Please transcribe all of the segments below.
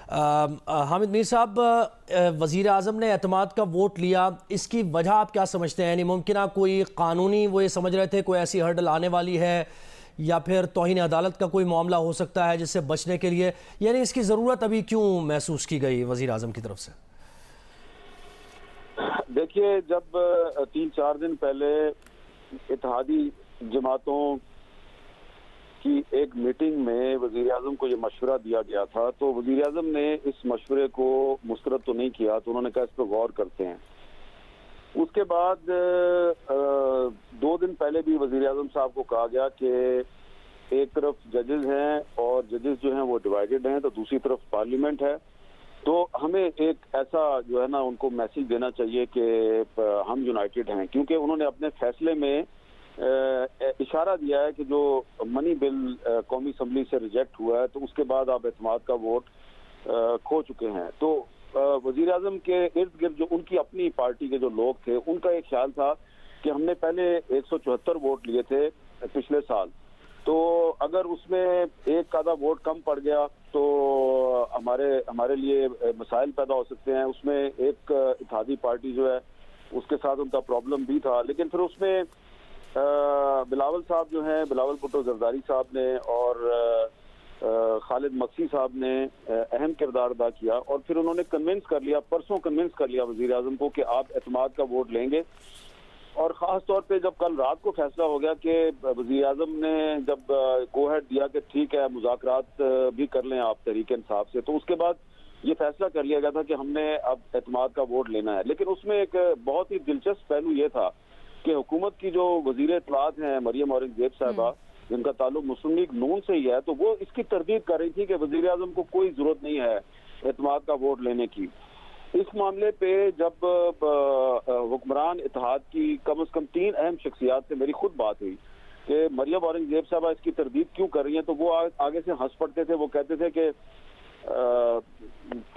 हामिद मीर साहब, वज़ीर आज़म ने एतमाद का वोट लिया, इसकी वजह आप क्या समझते हैं? यानी मुमकिन कोई कानूनी वो ये समझ रहे थे कोई ऐसी हर्डल आने वाली है, या फिर तौहीन अदालत का कोई मामला हो सकता है जिससे बचने के लिए, यानी इसकी ज़रूरत अभी क्यों महसूस की गई वज़ीर आज़म की तरफ से? देखिए, जब 3-4 दिन पहले इत्तेहादी जमातों की एक मीटिंग में वज़ीर आज़म को ये मशवरा दिया गया था, तो वज़ीर आज़म ने इस मशवरे को मुस्तरद तो नहीं किया, तो उन्होंने कहा इस पर गौर करते हैं। उसके बाद 2 दिन पहले भी वज़ीर आज़म साहब को कहा गया कि एक तरफ जजेस हैं और जजेस जो हैं वो डिवाइडेड हैं, तो दूसरी तरफ पार्लियामेंट है, तो हमें एक ऐसा जो है ना उनको मैसेज देना चाहिए कि हम यूनाइटेड हैं, क्योंकि उन्होंने अपने फैसले में इशारा दिया है कि जो मनी बिल कौमी असम्बली से रिजेक्ट हुआ है, तो उसके बाद आप एतमाद का वोट खो चुके हैं। तो वज़ीर आज़म के इर्द गिर्द जो उनकी अपनी पार्टी के जो लोग थे, उनका एक ख्याल था कि हमने पहले 174 वोट लिए थे पिछले साल, तो अगर उसमें एक आधा वोट कम पड़ गया तो हमारे लिए मसाइल पैदा हो सकते हैं। उसमें एक इत्तेहादी पार्टी जो है उसके साथ उनका प्रॉब्लम भी था, लेकिन फिर उसमें बिलावल साहब जो हैं, बिलावल भुट्टो जरदारी साहब ने और खालिद मक्सी साहब ने अहम किरदार अदा किया, और फिर उन्होंने कन्विंस कर लिया, परसों कन्विंस कर लिया वज़ीर आज़म को कि आप एतमाद का वोट लेंगे। और ख़ास तौर पे जब कल रात को फैसला हो गया कि वज़ीर आज़म ने जब गो हेड दिया कि ठीक है मुज़ाकरात भी कर लें आप तहरीक इंसाफ से, तो उसके बाद ये फैसला कर लिया गया था कि हमने अब एतमाद का वोट लेना है। लेकिन उसमें एक बहुत ही दिलचस्प पहलू ये था कि हुकूमत की जो वज़ीर इत्तलात हैं मरियम औरंगज़ेब साहिबा, जिनका ताल्लुक मुस्लिम लीग नून से ही है, तो वो इसकी तरदीद कर रही थी कि वज़ीर आज़म को कोई ज़रूरत नहीं है एतमाद का वोट लेने की। इस मामले पे जब हुक्मरान इत्तेहाद की कम से कम 3 अहम शख्सियात से मेरी खुद बात हुई कि मरियम औरंगज़ेब साहबा इसकी तरदीद क्यों कर रही हैं, तो वो आगे से हंस पड़ते थे। वो कहते थे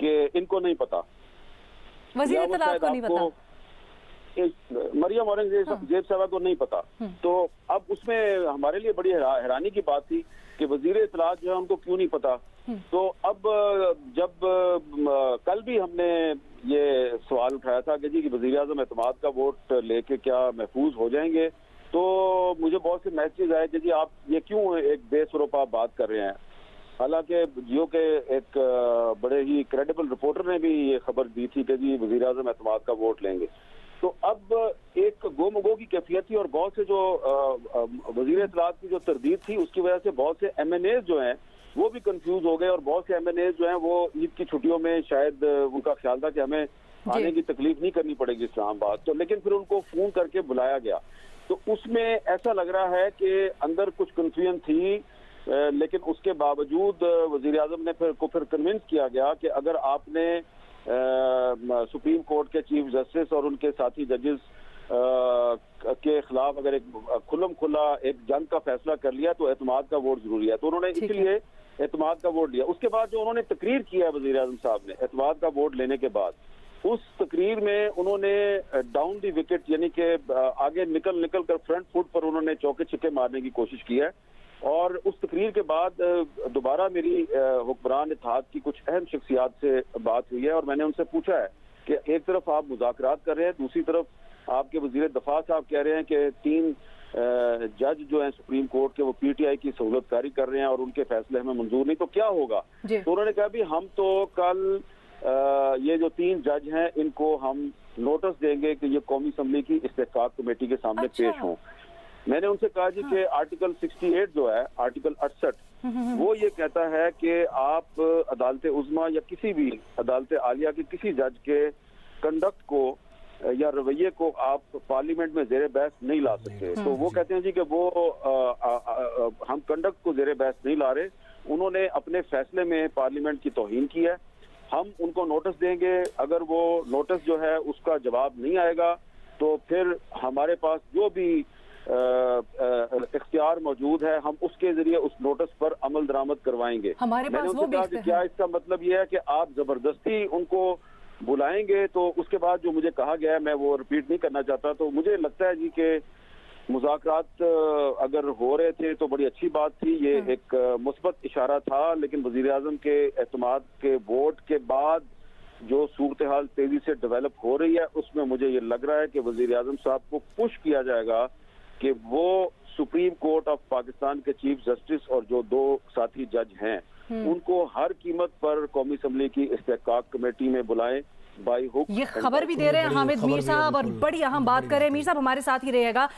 कि इनको नहीं पता, वज़ीर इत्तलात को नहीं पता, मरियम औरंगज़ेब साहबा को नहीं पता। तो अब उसमें हमारे लिए बड़ी हैरानी की बात थी कि वज़ीर इत्तलात जो है उनको क्यों नहीं पता। तो अब जब कल भी हमने ये सवाल उठाया था कि जी कि वज़ीर आज़म एतमाद का वोट लेके क्या महफूज हो जाएंगे, तो मुझे बहुत से मैसेज आए कि जी आप ये क्यों एक बेसरोपा बात कर रहे हैं। हालांकि जियो के एक बड़े ही क्रेडिबल रिपोर्टर ने भी ये खबर दी थी कि जी वज़ीर आज़म एतमाद का वोट लेंगे। तो अब एक गोमगो की कैफियत थी, और बहुत से जो वज़ीर इत्तलात की जो तरदीद थी उसकी वजह से बहुत से MNAs जो हैं वो भी कंफ्यूज हो गए, और बहुत से MNAs जो हैं वो ईद की छुट्टियों में शायद उनका ख्याल था कि हमें आने की तकलीफ नहीं करनी पड़ेगी इस्लामाबाद, तो लेकिन फिर उनको फोन करके बुलाया गया। तो उसमें ऐसा लग रहा है कि अंदर कुछ कंफ्यूजन थी, लेकिन उसके बावजूद वज़ीर आज़म ने फिर कन्विंस किया गया कि अगर आपने सुप्रीम कोर्ट के चीफ जस्टिस और उनके साथी जजेस के खिलाफ अगर एक खुल्लम खुला एक जंग का फैसला कर लिया तो एतमाद का वोट जरूरी है, तो उन्होंने इसलिए एतमाद का वोट लिया। उसके बाद जो उन्होंने तकरीर किया है वज़ीर आज़म साहब ने एतमाद का वोट लेने के बाद, उस तकरीर में उन्होंने डाउन दी विकेट यानी कि आगे निकल कर फ्रंट फुट पर उन्होंने चौके छिक्के मारने की कोशिश की है। और उस तकरीर के बाद दोबारा मेरी हुक्मरान इत्तेहाद की कुछ अहम शख्सियात से बात हुई है, और मैंने उनसे पूछा है कि एक तरफ आप मुज़ाकरात कर रहे हैं, दूसरी तरफ आपके वज़ीर दफा साहब कह रहे हैं कि 3 जज जो हैं सुप्रीम कोर्ट के वो PTI की सहूलतकारी कर रहे हैं और उनके फैसले हमें मंजूर नहीं, तो क्या होगा। तो उन्होंने कहा भी हम तो कल ये जो 3 जज हैं इनको हम नोटिस देंगे कि ये कौमी असम्बली की इस्तेहकाक कमेटी के सामने पेश हों। मैंने उनसे कहा जी कि आर्टिकल 68 जो है, आर्टिकल 68 वो ये कहता है कि आप अदालत उज़्मा या किसी भी अदालत आलिया के किसी जज के कंडक्ट को या रवैये को आप पार्लियामेंट में ज़ेरे बहस नहीं ला सकते। तो वो कहते हैं जी कि वो हम कंडक्ट को ज़ेरे बहस नहीं ला रहे, उन्होंने अपने फैसले में पार्लियामेंट की तौहीन की है, हम उनको नोटिस देंगे, अगर वो नोटिस जो है उसका जवाब नहीं आएगा तो फिर हमारे पास जो भी इख्तियार मौजूद है हम उसके जरिए उस नोटिस पर अमल दरामद करवाएंगे। मैंने उनसे कहा कि क्या इसका मतलब ये है कि आप जबरदस्ती उनको बुलाएंगे? तो उसके बाद जो मुझे कहा गया है मैं वो रिपीट नहीं करना चाहता, तो मुझे लगता है जी कि मुज़ाकरात अगर हो रहे थे तो बड़ी अच्छी बात थी, ये एक मुस्बत इशारा था। लेकिन वज़ीर आज़म के एतमाद के वोट के बाद जो सूरत हाल तेजी से डेवलप हो रही है, उसमें मुझे ये लग रहा है कि वज़ीर आज़म साहब को पुश किया जाएगा कि वो सुप्रीम कोर्ट ऑफ पाकिस्तान के चीफ जस्टिस और जो 2 साथी जज हैं उनको हर कीमत पर कौमी असम्बली की इस्तेहकाक कमेटी में बुलाएं। बाई हुक ये खबर भी दे रहे हैं हामिद मीर साहब, और बड़ी अहम बात करें। मीर साहब हमारे साथ ही रहेगा।